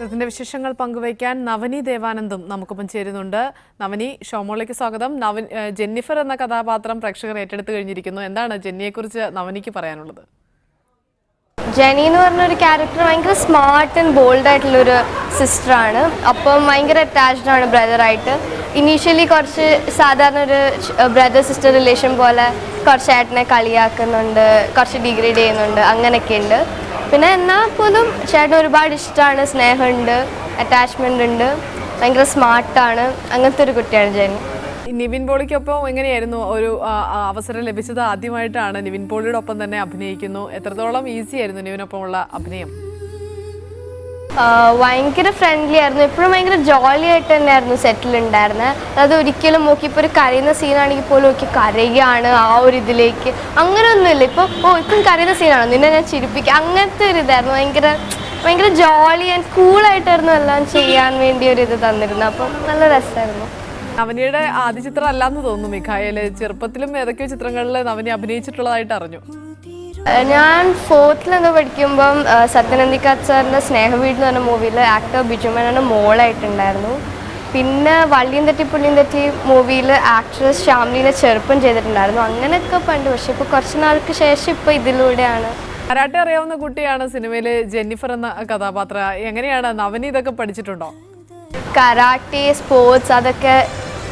ഇതിന്റെ വിശേഷങ്ങൾ പങ്കുവയ്ക്കാൻ നവനി ദേവാനന്ദും നമുക്കൊപ്പം ചേരുന്നുണ്ട്. നവനി, ഷോമോളിലേക്ക് സ്വാഗതം. ജെന്നിഫർ എന്ന കഥാപാത്രം പ്രേക്ഷകർ ഏറ്റെടുത്തു കഴിഞ്ഞിരിക്കുന്നു. എന്താണ് ജെന്നിയെക്കുറിച്ച് നവനിക്ക് പറയാനുള്ളത്? ജെനി എന്ന് പറഞ്ഞൊരു ക്യാരക്ടർ ഭയങ്കര സ്മാർട്ട് ആൻഡ് ബോൾഡ് ആയിട്ടുള്ളൊരു സിസ്റ്ററാണ്. അപ്പം ഭയങ്കര അറ്റാച്ച്ഡ് ആണ് ബ്രദറായിട്ട്. ഇനീഷ്യലി കുറച്ച് സാധാരണ ഒരു ബ്രദർ സിസ്റ്റർ റിലേഷൻ പോലെ കുറച്ച് ചേട്ടനെ കളിയാക്കുന്നുണ്ട്, കുറച്ച് ഡിഗ്രേഡ് ചെയ്യുന്നുണ്ട്, അങ്ങനെയൊക്കെ ഉണ്ട്. പിന്നെ എന്നാൽ പോലും ചേട്ടൻ ഒരുപാട് ഇഷ്ടമാണ്, സ്നേഹമുണ്ട്, അറ്റാച്ച്മെൻ്റ് ഉണ്ട്, ഭയങ്കര സ്മാർട്ടാണ്. അങ്ങനത്തെ ഒരു കുട്ടിയാണ് ജെനി. നിവിൻ പോളിക്കൊപ്പം എങ്ങനെയായിരുന്നു ഒരു അവസരം ലഭിച്ചത്? ആദ്യമായിട്ടാണ് നിവിൻ പോളിയുടെ ഒപ്പം തന്നെ അഭിനയിക്കുന്നു. എത്രത്തോളം ഈസി ആയിരുന്നു നിവിനൊപ്പമുള്ള അഭിനയം? ഭയങ്കര ഫ്രണ്ട്ലി ആയിരുന്നു, എപ്പോഴും ഭയങ്കര ജോളി ആയിട്ട് തന്നെയായിരുന്നു സെറ്റിലുണ്ടായിരുന്നത്. അതായത് ഒരിക്കലും ഇപ്പോൾ ഒരു കരയുന്ന സീനാണെങ്കിൽ പോലും നോക്കി കരയുകയാണ് ആ ഒരു ഇതിലേക്ക്, അങ്ങനെയൊന്നുമില്ല. ഇപ്പം കരയുന്ന സീനാണോ, നിന്നെ ഞാൻ ചിരിപ്പിക്കുക, അങ്ങനത്തെ ഒരു ഇതായിരുന്നു. ഭയങ്കര ജോളി ആൻഡ് കൂളായിട്ടായിരുന്നു എല്ലാം ചെയ്യാൻ വേണ്ടി ഒരു ഇത് തന്നിരുന്നത്. അപ്പം നല്ല രസമായിരുന്നു. നവനിയുടെ ആദ്യ ചിത്രം അല്ലാന്ന് തോന്നുന്നു മിഖായേല്. ചെറുപ്പത്തിലും ഏതൊക്കെയോ ചിത്രങ്ങളിൽ നവനി അഭിനയിച്ചിട്ടുള്ളതായിട്ട് അറിഞ്ഞു. ഞാൻ 4th പഠിക്കുമ്പം സത്യനന്ദിക്കാട് സാറിൻ്റെ സ്നേഹവീട് എന്ന് പറഞ്ഞ മൂവിയിൽ ആക്ടർ ബിജുമേനോൻ്റെ മോളായിട്ടുണ്ടായിരുന്നു. പിന്നെ വള്ളിയും തെറ്റി പുള്ളിയും തെറ്റി മൂവിയിൽ ആക്ട്രസ് ശ്യാമിലിനെ ചെറുപ്പം ചെയ്തിട്ടുണ്ടായിരുന്നു. അങ്ങനെയൊക്കെ പണ്ട്. പക്ഷെ ഇപ്പോൾ കുറച്ച് നാൾക്ക് ശേഷം ഇപ്പോൾ ഇതിലൂടെയാണ്. കരാട്ടെ അറിയാവുന്ന കുട്ടിയാണ് സിനിമയിലെ ജെന്നിഫർ എന്ന കഥാപാത്രം. എങ്ങനെയാണ് നവനി ഇതൊക്കെ പഠിച്ചിട്ടുണ്ടോ? കരാട്ടെ, സ്പോർട്സ് അതൊക്കെ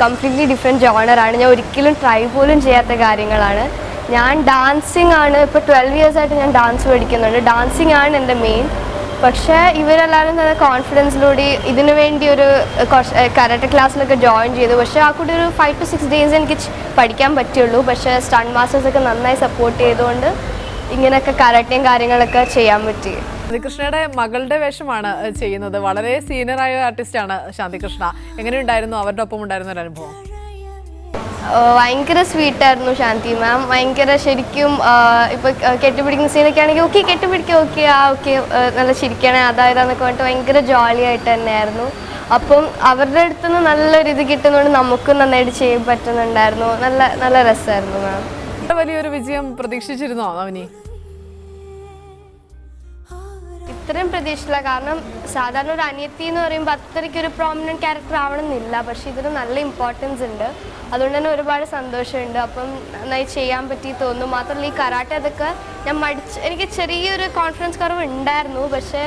കംപ്ലീറ്റ്ലി ഡിഫറെൻറ്റ് ജോണറാണ്. ഞാൻ ഒരിക്കലും ട്രൈ പോലും ചെയ്യാത്ത കാര്യങ്ങളാണ്. ഞാൻ ഡാൻസിങ് ആണ്, ഇപ്പോൾ 12 years ആയിട്ട് ഞാൻ ഡാൻസ് പഠിക്കുന്നുണ്ട്. ഡാൻസിങ് ആണ് എൻ്റെ മെയിൻ. പക്ഷേ ഇവരെല്ലാവരും നല്ല കോൺഫിഡൻസിലൂടെ ഇതിനു വേണ്ടി ഒരു കരാട്ടെ ക്ലാസ്സിലൊക്കെ ജോയിൻ ചെയ്തു. പക്ഷേ ആ കൂടി ഒരു 5 to 6 days എനിക്ക് പഠിക്കാൻ പറ്റുള്ളൂ. പക്ഷേ സ്റ്റണ്ട് മാസ്റ്റേഴ്സൊക്കെ നന്നായി സപ്പോർട്ട് ചെയ്തുകൊണ്ട് ഇങ്ങനെയൊക്കെ കരാട്ടയും കാര്യങ്ങളൊക്കെ ചെയ്യാൻ പറ്റി. ശാന്തികൃഷ്ണയുടെ മകളുടെ വേഷമാണ് ചെയ്യുന്നത്. വളരെ സീനിയറായ ആർട്ടിസ്റ്റാണ് ശാന്തികൃഷ്ണ. എങ്ങനെയുണ്ടായിരുന്നു അവരുടെ ഒപ്പം ഉണ്ടായിരുന്ന ഒരു അനുഭവം? ഭയങ്കര സ്വീറ്റായിരുന്നു ശാന്തി മാം. ഭയങ്കര ശരിക്കും ഇപ്പോൾ കെട്ടിപ്പിടിക്കുന്ന സീനൊക്കെ ആണെങ്കിൽ ഓക്കെ കെട്ടിപ്പിടിക്കുക, ഓക്കെ നല്ല ചിരിക്കണേ അതായതാന്നൊക്കെ പറഞ്ഞിട്ട് ഭയങ്കര ജോളി ആയിട്ട് തന്നെയായിരുന്നു. അപ്പം അവരുടെ അടുത്തുനിന്ന് നല്ലൊരു ഇത് കിട്ടുന്നതുകൊണ്ട് നമുക്കും നന്നായിട്ട് ചെയ്യാൻ പറ്റുന്നുണ്ടായിരുന്നു. നല്ല രസമായിരുന്നു മാം. വലിയൊരു വിജയം പ്രതീക്ഷിച്ചിരുന്നോ നവനി? ഇത്രയും പ്രതീക്ഷിച്ചില്ല. കാരണം സാധാരണ ഒരു അനിയത്തി എന്ന് പറയുമ്പോൾ അത്രയ്ക്ക് ഒരു പ്രോമിനൻറ്റ് ക്യാരക്ടർ ആവണമെന്നില്ല. പക്ഷേ ഇതിന് നല്ല ഇമ്പോർട്ടൻസ് ഉണ്ട്. അതുകൊണ്ട് തന്നെ ഒരുപാട് സന്തോഷമുണ്ട്. അപ്പം നന്നായി ചെയ്യാൻ പറ്റി തോന്നുന്നു. മാത്രമല്ല ഈ കരാട്ടെ അതൊക്കെ എനിക്ക് ചെറിയൊരു കോൺഫിഡൻസ് കുറവ് ഉണ്ടായിരുന്നു. പക്ഷേ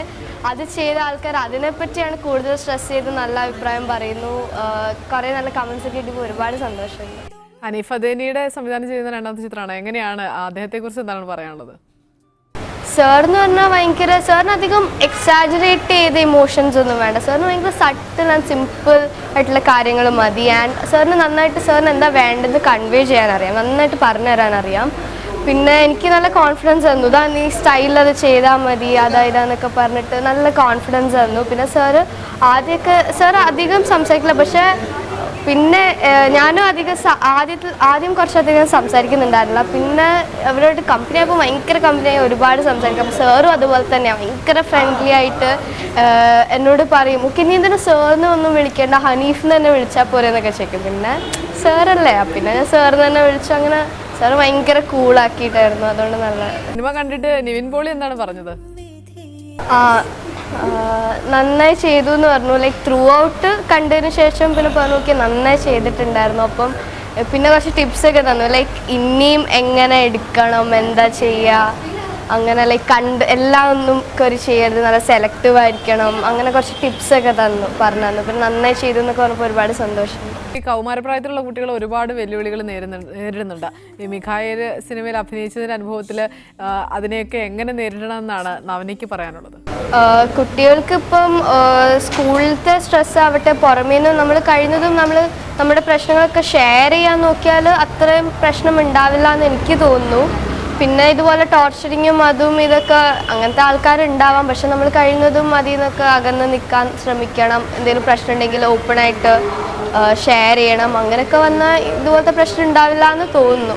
അത് ചെയ്ത ആൾക്കാർ അതിനെപ്പറ്റിയാണ് കൂടുതൽ സ്ട്രെസ് ചെയ്ത് നല്ല അഭിപ്രായം പറയുന്നു. കുറേ നല്ല കമൻസ് ഒക്കെ കിട്ടിയപ്പോൾ ഒരുപാട് സന്തോഷമുണ്ട്. ഹനീഫ് അദേനിയുടെ സംവിധാനം ചെയ്യുന്ന രണ്ടാമത്തെ ചിത്രമാണ്. എങ്ങനെയാണ് അദ്ദേഹത്തെക്കുറിച്ച് എന്താണ് പറയാനുള്ളത്? സാറിന് പറഞ്ഞാൽ സാറിന് അധികം എക്സാജറേറ്റ് ചെയ്ത ഇമോഷൻസ് ഒന്നും വേണ്ട. സാറിന് ഭയങ്കര സട്ടിൽ ആൻഡ് സിമ്പിൾ ആയിട്ടുള്ള കാര്യങ്ങൾ മതി. ആൻഡ് സാറിന് എന്താ വേണ്ടത് കൺവേ ചെയ്യാൻ അറിയാം, നന്നായിട്ട് പറഞ്ഞു തരാൻ അറിയാം. പിന്നെ എനിക്ക് നല്ല കോൺഫിഡൻസ് തന്നു. ഇതാ നീ സ്റ്റൈലിൽ അത് ചെയ്താൽ മതി അതായതാന്നൊക്കെ പറഞ്ഞിട്ട് നല്ല കോൺഫിഡൻസ് തന്നു. പിന്നെ സാറ് അധികം സംസാരിക്കില്ല. പക്ഷേ പിന്നെ ഞാനും ആദ്യം കുറച്ചധികം സംസാരിക്കുന്നുണ്ടായിരുന്നില്ല. പിന്നെ അവരോട് കമ്പനി ആയപ്പോൾ ഭയങ്കര കമ്പനിയായി ഒരുപാട് സംസാരിക്കും. അപ്പോൾ സാറും അതുപോലെ തന്നെയാണ് ഭയങ്കര ഫ്രണ്ട്ലി ആയിട്ട് എന്നോട് പറയും ഓക്കെ നീ എന്തിനാ സാറിനെ ഒന്നും വിളിക്കേണ്ട, ഹനീഫിന് തന്നെ വിളിച്ചാൽ പോരെ എന്നൊക്കെ ചോദിക്കും. പിന്നെ സാറല്ലേ, പിന്നെ ഞാൻ സാറിന് തന്നെ വിളിച്ചു. അങ്ങനെ സാറ് ഭയങ്കര കൂളാക്കിയിട്ടായിരുന്നു. അതുകൊണ്ട് നല്ല സിനിമ കണ്ടിട്ട് നിവിൻ പോളി എന്താണ് പറഞ്ഞത്? നന്നായി ചെയ്തു എന്ന് പറഞ്ഞു. ത്രൂ ഔട്ട് കണ്ടതിന് ശേഷം പിന്നെ പറഞ്ഞു ഓക്കെ നന്നായി ചെയ്തിട്ടുണ്ടായിരുന്നു. അപ്പം പിന്നെ കുറച്ച് ടിപ്സൊക്കെ തന്നു. ഇനിയും എങ്ങനെ എടുക്കണം, എന്താ ചെയ്യുക, അങ്ങനെ എല്ലാം ഒന്നും കയറി ചെയ്യരുത്, നല്ല സെലക്റ്റീവ് ആയിരിക്കണം, അങ്ങനെ കുറച്ച് ടിപ്സൊക്കെ പറഞ്ഞു തന്നു. പിന്നെ നന്നായി ചെയ്തു എന്നൊക്കെ പറഞ്ഞപ്പോൾ ഒരുപാട് സന്തോഷം. ഈ കൗമാരപ്രായത്തിലുള്ള കുട്ടികൾ ഒരുപാട് വെല്ലുവിളികൾ നേരിടുന്നുണ്ട്. ഈ മിഖായേൽ സിനിമയിൽ അഭിനയിച്ചതിൻ്റെ അനുഭവത്തിൽ അതിനെയൊക്കെ എങ്ങനെ നേരിടണമെന്നാണ് നവനിക്ക് പറയാനുള്ളത്? കുട്ടികൾക്ക് ഇപ്പം സ്കൂളിലത്തെ സ്ട്രെസ് ആവട്ടെ, പുറമേന്ന് നമ്മൾ കഴിയുന്നതും നമ്മുടെ പ്രശ്നങ്ങളൊക്കെ ഷെയർ ചെയ്യാൻ നോക്കിയാൽ അത്രയും പ്രശ്നം ഉണ്ടാവില്ല എന്ന് എനിക്ക് തോന്നുന്നു. പിന്നെ ഇതുപോലെ ടോർച്ചറിങ്ങും അതും ഇതൊക്കെ അങ്ങനത്തെ ആൾക്കാരുണ്ടാവാം. പക്ഷെ നമ്മൾ കഴിയുന്നതും അതിൽ നിന്നൊക്കെ അകന്ന് നിൽക്കാൻ ശ്രമിക്കണം. എന്തെങ്കിലും പ്രശ്നം ഉണ്ടെങ്കിൽ ഓപ്പണായിട്ട് ഷെയർ ചെയ്യണം. അങ്ങനെയൊക്കെ വന്നാൽ ഇതുപോലത്തെ പ്രശ്നം ഉണ്ടാവില്ല എന്ന് തോന്നുന്നു.